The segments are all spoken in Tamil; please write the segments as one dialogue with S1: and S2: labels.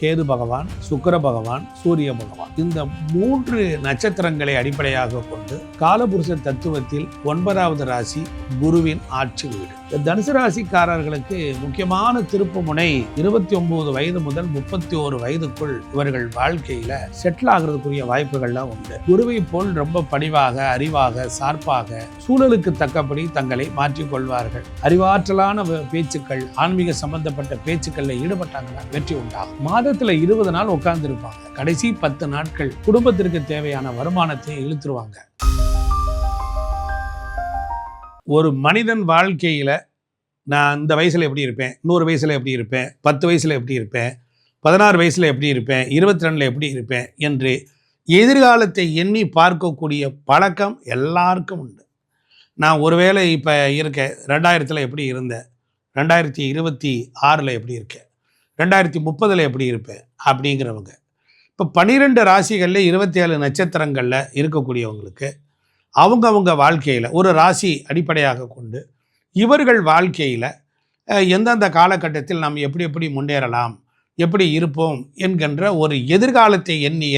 S1: கேது பகவான், சுக்கிர பகவான், சூரிய பகவான். இந்த 3 நட்சத்திரங்களை அடிப்படையாக கொண்டு காலபுருஷ தத்துவத்தில் 9வது ராசி குருவின் ஆட்சி வீடு. இந்த தனுசு ராசிக்காரர்களுக்கு முக்கியமான திருப்பு முனை 29 வயது முதல் 31 வயதுக்குள் இவர்கள் வாழ்க்கையில செட்டில் ஆகிறதுக்குரிய வாய்ப்புகள்லாம் உண்டு. குருவை போல் ரொம்ப பணிவாக, அறிவாக, சார்பாக, சூழலுக்கு தக்கபடி தங்களை மாற்றிக் கொள்வார்கள். அறிவாற்றலான பேச்சுக்கள், ஆன்மீக சம்பந்தப்பட்ட பேச்சுக்கள்ல ஈடுபட்டாங்கன்னா வெற்றி உண்டாகும். மாதத்துல 20 நாள் உட்கார்ந்து இருப்பாங்க. கடைசி 10 நாட்கள் குடும்பத்திற்கு தேவையான வருமானத்தை இழுத்துருவாங்க. ஒரு மனிதன் வாழ்க்கையில நான் இந்த வயசுல எப்படி இருப்பேன், 100 வயசுல எப்படி இருப்பேன், 10 வயசுல எப்படி இருப்பேன், 16 வயசுல எப்படி இருப்பேன், 22ல எப்படி இருப்பேன் என்று எதிர்காலத்தை எண்ணி பார்க்கக்கூடிய பழக்கம் எல்லாருக்கும் உண்டு. நான் ஒருவேளை இப்போ இருக்கேன், 2000 எப்படி இருந்தேன், 2026 எப்படி இருக்கேன், 2030 எப்படி இருப்பேன் அப்படிங்கிறவங்க. இப்போ 12 ராசிகளில் 27 நட்சத்திரங்களில் இருக்கக்கூடியவங்களுக்கு அவங்க வாழ்க்கையில் ஒரு ராசி அடிப்படையாக கொண்டு இவர்கள் வாழ்க்கையில் எந்தெந்த காலகட்டத்தில் நாம் எப்படி முன்னேறலாம், எப்படி இருப்போம் என்கின்ற ஒரு எதிர்காலத்தை எண்ணிய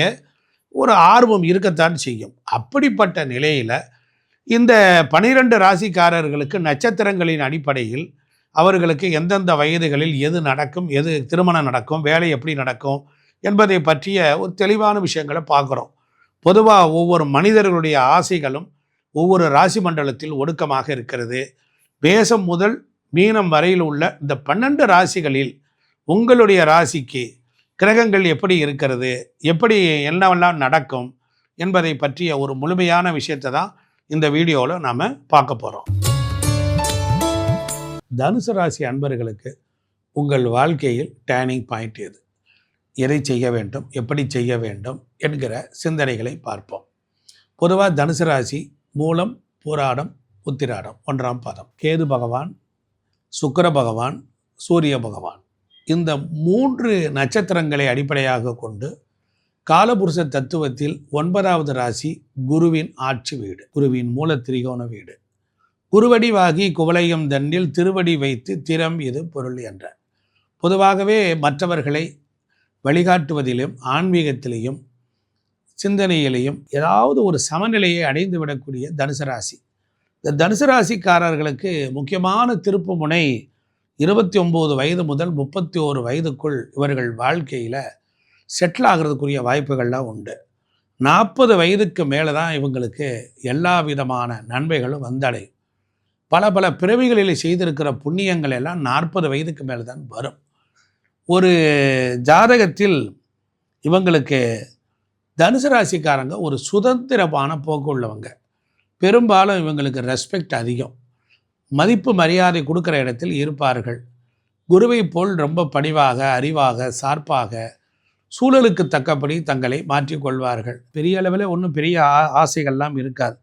S1: ஒரு ஆர்வம் இருக்கத்தான் செய்யும். அப்படிப்பட்ட நிலையில் இந்த 12 ராசிக்காரர்களுக்கு நட்சத்திரங்களின் அடிப்படையில் அவர்களுக்கு எந்தெந்த வயதுகளில் எது நடக்கும், எது திருமணம் நடக்கும், வேலை எப்படி நடக்கும் என்பதை பற்றிய ஒரு தெளிவான விஷயங்களை பார்க்குறோம். பொதுவாக ஒவ்வொரு மனிதர்களுடைய ஆசைகளும் ஒவ்வொரு ராசி மண்டலத்தில் ஒடுக்கமாக இருக்கிறது. மேசம் முதல் மீனம் வரையில் உள்ள இந்த 12 ராசிகளில் உங்களுடைய ராசிக்கு கிரகங்கள் எப்படி இருக்கிறது, எப்படி என்னவெல்லாம் நடக்கும் என்பதை பற்றிய ஒரு முழுமையான விஷயத்தை தான் இந்த வீடியோவில் நாம் பார்க்க போகிறோம். தனுசு ராசி அன்பர்களுக்கு உங்கள் வாழ்க்கையில் டேர்னிங் பாயிண்ட் எது, எதை செய்ய வேண்டும், எப்படி செய்ய வேண்டும் என்கிற சிந்தனைகளை பார்ப்போம். பொதுவாக தனுசு ராசி மூலம், பூராடம், உத்திராடம் 1ஆம் பாதம். கேது பகவான், சுக்கிர பகவான், சூரிய பகவான் இந்த 3 நட்சத்திரங்களை அடிப்படையாக கொண்டு காலபுருஷ தத்துவத்தில் 9வது ராசி குருவின் ஆட்சி வீடு, குருவின் மூல திரிகோண வீடு. குருவடிவாகி குவளையம் தன்னில் திருவடி வைத்து திறம் இது பொருள் என்ற. பொதுவாகவே மற்றவர்களை வழிகாட்டுவதிலும் ஆன்மீகத்திலையும் சிந்தனையிலையும் ஏதாவது ஒரு சமநிலையை அடைந்து விடக்கூடிய தனுசு ராசி. இந்த தனுசு ராசிக்காரர்களுக்கு முக்கியமான திருப்பு முனை 29 வயது முதல் 31 வயதுக்குள் இவர்கள் வாழ்க்கையில் செட்டில் ஆகிறதுக்குரிய வாய்ப்புகள்லாம் உண்டு. 40 வயதுக்கு மேலே தான் இவங்களுக்கு எல்லா விதமான நன்மைகளும் வந்தடையும். பல பிறவிகளில் செய்திருக்கிற புண்ணியங்கள் எல்லாம் 40 வயதுக்கு மேலே தான் வரும். ஒரு ஜாதகத்தில் இவங்களுக்கு தனுசு ராசிக்காரங்க ஒரு சுதந்திரமான போக்கு உள்ளவங்க. பெரும்பாலும் இவங்களுக்கு ரெஸ்பெக்ட் அதிகம், மதிப்பு மரியாதை கொடுக்குற இடத்தில் இருப்பார்கள். குருவை போல் ரொம்ப பணிவாக, அறிவாக, சார்பாக, சூழலுக்கு தக்கபடி தங்களை மாற்றிக்கொள்வார்கள். பெரிய அளவில் ஒன்றும் பெரிய ஆசைகள்லாம் இருக்காது.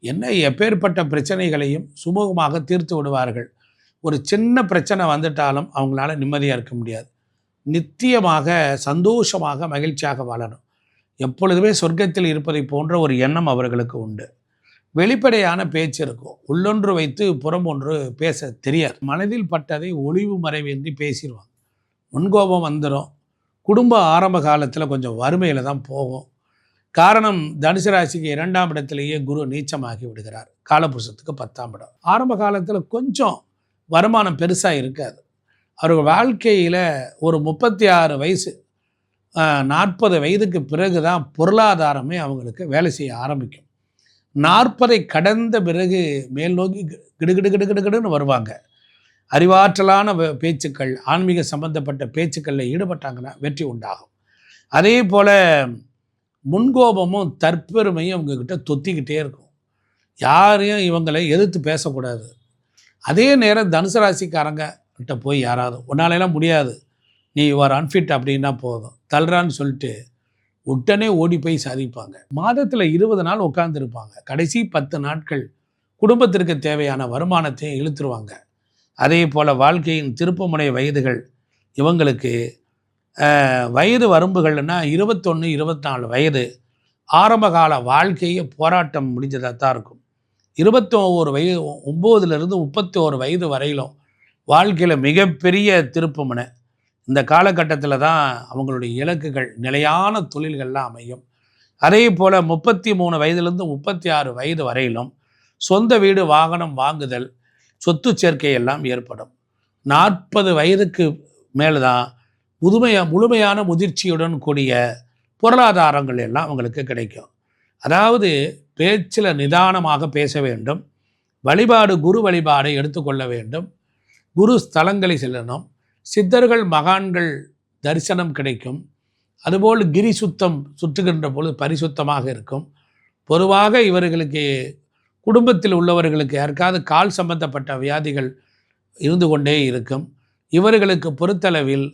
S1: என்ன எப்பேற்பட்ட பிரச்சனைகளையும் சுமூகமாக தீர்த்து விடுவார்கள். ஒரு சின்ன பிரச்சனை வந்துட்டாலும் அவங்களால நிம்மதியாக இருக்க முடியாது. நித்தியமாக சந்தோஷமாக மகிழ்ச்சியாக வாழணும், எப்பொழுதுமே சொர்க்கத்தில் இருப்பதை போன்ற ஒரு எண்ணம் அவர்களுக்கு உண்டு. வெளிப்படையான பேச்சு இருக்கும், உள்ளொன்று வைத்து புறம் ஒன்று பேச தெரியாது. மனதில் பட்டதை ஒளிவு மறைவின்றி பேசிடுவாங்க. முன்கோபம் வந்துடும். குடும்ப ஆரம்ப காலத்தில் கொஞ்சம் வறுமையில் தான் போகும். காரணம், தனுசு ராசிக்கு 2ஆம் இடத்திலேயே குரு நீச்சமாகி விடுகிறார். காலபுருஷத்துக்கு 10ஆம் இடம். ஆரம்ப காலத்தில் கொஞ்சம் வருமானம் பெருசாக இருக்காது. அவர்கள் வாழ்க்கையில் ஒரு 36 வயசு 40 வயதுக்கு பிறகு தான் பொருளாதாரமே அவங்களுக்கு வேலை செய்ய ஆரம்பிக்கும். 40ஐ கடந்த பிறகு மேல் நோக்கி கிடுகிடுன்னு வருவாங்க. அறிவாற்றலான பேச்சுக்கள், ஆன்மீக சம்பந்தப்பட்ட பேச்சுக்களில் ஈடுபட்டாங்கன்னா வெற்றி உண்டாகும். அதே போல் முன்கோபமும் தற்பெருமையும் அவங்கக்கிட்ட தொத்திக்கிட்டே இருக்கும். யாரையும் இவங்களை எதிர்த்து பேசக்கூடாது. அதே நேரம் தனுசு ராசிக்காரங்க கிட்ட போய் யாராவது உன்னாலெல்லாம் முடியாது, நீ யுவர் அன்ஃபிட் அப்படின்னா போதும், தள்ளுறான்னு சொல்லிட்டு உடனே ஓடி போய் சாதிப்பாங்க. மாதத்தில் 20 நாள் உட்கார்ந்துருப்பாங்க. கடைசி 10 நாட்கள் குடும்பத்திற்கு தேவையான வருமானத்தை இழுத்துருவாங்க. அதே போல் வாழ்க்கையின் திருப்புமுனை வயதுகள் இவங்களுக்கு வயது வரம்புகள்னா 21, 24 வயது ஆரம்பகால வாழ்க்கையை போராட்டம் முடிஞ்சதாக தான் இருக்கும். 21 வயது 9லிருந்து 31 வயது வரையிலும் வாழ்க்கையில் மிகப்பெரிய திருப்புமுனை. இந்த காலகட்டத்தில் தான் அவங்களுடைய இலக்குகள் நிலையான தொழில்கள்லாம் அமையும். அதே போல் 33 வயதிலிருந்து 36 வயது வரையிலும் சொந்த வீடு வாகனம் வாங்குதல், சொத்து சேர்க்கை எல்லாம் ஏற்படும். 40 வயதுக்கு மேலே தான் முழுமையான முதிர்ச்சியுடன் கூடிய பொருளாதாரங்கள் எல்லாம் அவங்களுக்கு கிடைக்கும். அதாவது பேச்சில் நிதானமாக பேச வேண்டும். வழிபாடு, குரு வழிபாடை எடுத்துக்கொள்ள வேண்டும். குரு ஸ்தலங்களை செல்லணும். சித்தர்கள் மகான்கள் தரிசனம் கிடைக்கும். அதுபோல் கிரி சுத்தம் சுற்றுகின்ற பொழுது பரிசுத்தமாக இருக்கும். பொதுவாக இவர்களுக்கு குடும்பத்தில் உள்ளவர்களுக்கு யாருக்காவது கால் சம்பந்தப்பட்ட வியாதிகள் இருந்து கொண்டே இருக்கும். இவர்களுக்கு பொறுத்தளவில்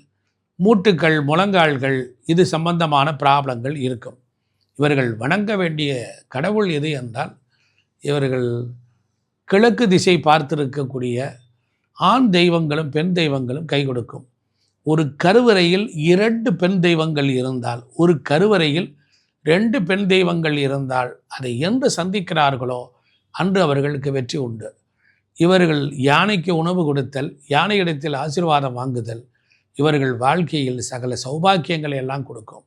S1: மூட்டுக்கள், முழங்கால்கள் இது சம்பந்தமான ப்ராப்ளங்கள் இருக்கும். இவர்கள் வணங்க வேண்டிய கடவுள் எது என்றால், இவர்கள் கிழக்கு திசை பார்த்திருக்கக்கூடிய ஆண் தெய்வங்களும் பெண் தெய்வங்களும் கை கொடுக்கும். ஒரு கருவறையில் 2 பெண் தெய்வங்கள் இருந்தால், ஒரு கருவறையில் 2 பெண் தெய்வங்கள் இருந்தால், அதை என்று சந்திக்கிறார்களோ அன்று அவர்களுக்கு வெற்றி உண்டு. இவர்கள் யானைக்கு உணவு கொடுத்தல், யானையிடத்தில் ஆசீர்வாதம் வாங்குதல் இவர்கள் வாழ்க்கையில் சகல சௌபாக்கியங்களை எல்லாம் கொடுக்கும்.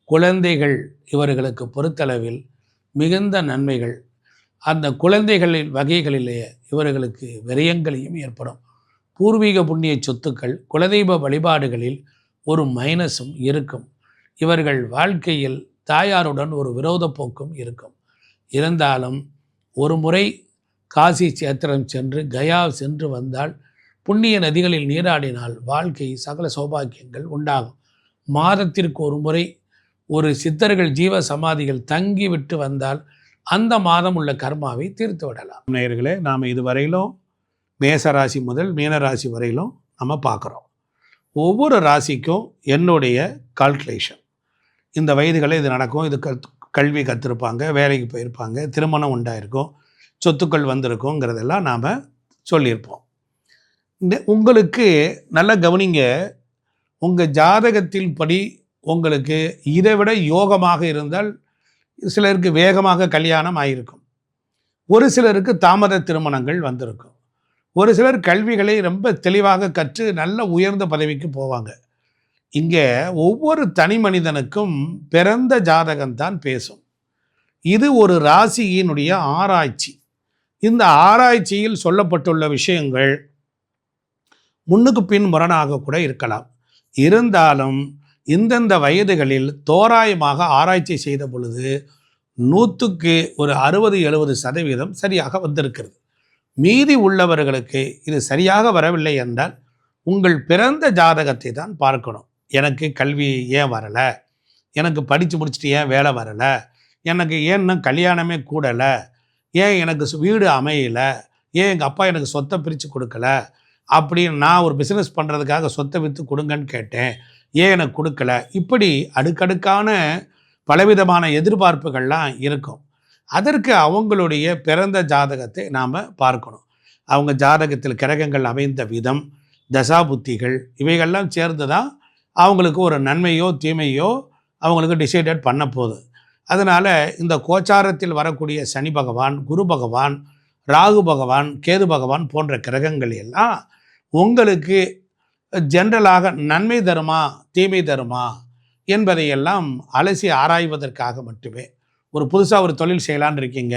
S1: குழந்தைகள் இவர்களுக்கு பொறுத்தளவில் மிகுந்த நன்மைகள். அந்த குழந்தைகளின் வகைகளிலே இவர்களுக்கு விரயங்களையும் ஏற்படும். பூர்வீக புண்ணிய சொத்துக்கள், குலதெய்வ வழிபாடுகளில் ஒரு மைனஸும் இருக்கும். இவர்கள் வாழ்க்கையில் தாயாருடன் ஒரு விரோத போக்கும் இருக்கும். இருந்தாலும் ஒரு முறை காசி சேத்திரம் சென்று கயா சென்று வந்தால், புண்ணிய நதிகளில் நீராடினால் வாழ்க்கை சகல சௌபாக்கியங்கள் உண்டாகும். மாதத்திற்கு ஒரு முறை ஒரு சித்தர்கள் ஜீவ சமாதிகள் தங்கி விட்டு வந்தால் அந்த மாதம் உள்ள கர்மாவை தீர்த்து விடலாம். நேயர்களே, நாம் இதுவரையிலும் மேசராசி முதல் மீனராசி வரையிலும் நம்ம பார்க்குறோம். ஒவ்வொரு ராசிக்கும் என்னுடைய கால்குலேஷன். இந்த வயதுகளில் இது நடக்கும், இது கல்வி கற்றுருப்பாங்க, வேலைக்கு போயிருப்பாங்க, திருமணம் உண்டாயிருக்கும், சொத்துக்கள் வந்திருக்குங்கிறதெல்லாம் நாம் சொல்லியிருப்போம். உங்களுக்கு நல்லா கவனிங்க, உங்கள் ஜாதகத்தில் படி உங்களுக்கு இதை விட யோகமாக இருந்தால் சிலருக்கு வேகமாக கல்யாணம் ஆகியிருக்கும், ஒரு சிலருக்கு தாமத திருமணங்கள் வந்திருக்கும், ஒரு சிலர் கல்விகளை ரொம்ப தெளிவாக கற்று நல்ல உயர்ந்த பதவிக்கு போவாங்க. இங்கே ஒவ்வொரு தனி மனிதனுக்கும் பிறந்த ஜாதகம்தான் பேசும். இது ஒரு ராசியினுடைய ஆராய்ச்சி. இந்த ஆராய்ச்சியில் சொல்லப்பட்டுள்ள விஷயங்கள் முன்னுக்கு பின் முரணாக கூட இருக்கலாம். இருந்தாலும் இந்தந்த வயதுகளில் தோராயமாக ஆராய்ச்சி செய்த பொழுது 100க்கு ஒரு 60-70% சரியாக வந்திருக்கிறது. மீதி உள்ளவர்களுக்கு இது சரியாக வரவில்லை என்றால் உங்கள் பிறந்த ஜாதகத்தை தான் பார்க்கணும். எனக்கு கல்வி ஏன் வரலை, எனக்கு படித்து முடிச்சுட்டு ஏன் வேலை வரலை, எனக்கு ஏன் இன்னும் கல்யாணமே கூடலை, ஏன் எனக்கு வீடு அமையலை, ஏன் எங்கள் அப்பா எனக்கு சொத்தை பிரித்து கொடுக்கல, அப்படின்னு நான் ஒரு பிஸ்னஸ் பண்ணுறதுக்காக சொத்தை விற்று கொடுங்கன்னு கேட்டேன், ஏன் எனக்கு கொடுக்கல. இப்படி அடுக்கடுக்கான பலவிதமான எதிர்பார்ப்புகள்லாம் இருக்கும். அதற்கு அவங்களுடைய பிறந்த ஜாதகத்தை நாம் பார்க்கணும். அவங்க ஜாதகத்தில் கிரகங்கள் அமைந்த விதம், தசாபுத்திகள் இவைகள்லாம் சேர்ந்து தான் அவங்களுக்கு ஒரு நன்மையோ தீமையோ அவங்களுக்கு டிசைடட் பண்ண போகுது. அதனால் இந்த கோச்சாரத்தில் வரக்கூடிய சனி பகவான், குரு பகவான், ராகு பகவான், கேது பகவான் போன்ற கிரகங்கள் எல்லாம் உங்களுக்கு ஜென்ரலாக நன்மை தருமா தீமை தருமா என்பதையெல்லாம் அலசி ஆராய்வதற்காக மட்டுமே. ஒரு புதுசாக ஒரு தொழில் செய்யலான்னு இருக்கீங்க,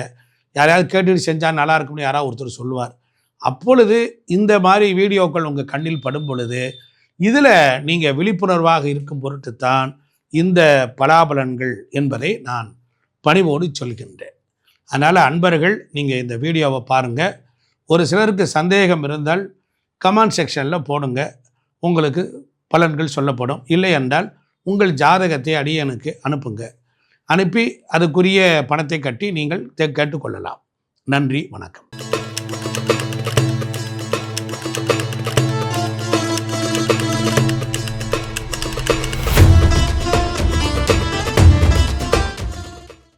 S1: யாரையாவது கேட்டுட்டு செஞ்சால் நல்லா இருக்கும்னு யாராவது ஒருத்தர் சொல்லுவார். அப்பொழுது இந்த மாதிரி வீடியோக்கள் உங்கள் கண்ணில் படும் பொழுது இதில் நீங்கள் விழிப்புணர்வாக இருக்கும் பொருட்டுத்தான் இந்த பலாபலன்கள் என்பதை நான் பணிவோடு சொல்கின்றேன். அதனால் அன்பர்கள், நீங்கள் இந்த வீடியோவை பாருங்கள். ஒரு சிலருக்கு சந்தேகம் இருந்தால் கமெண்ட் செக்ஷனில் போடுங்க, உங்களுக்கு பலன்கள் சொல்லப்படும். இல்லை என்றால் உங்கள் ஜாதகத்தை அடியனுக்கு அனுப்புங்க. அனுப்பி அதுக்குரிய பணத்தை கட்டி நீங்கள் கேட்டுக்கொள்ளலாம். நன்றி, வணக்கம்.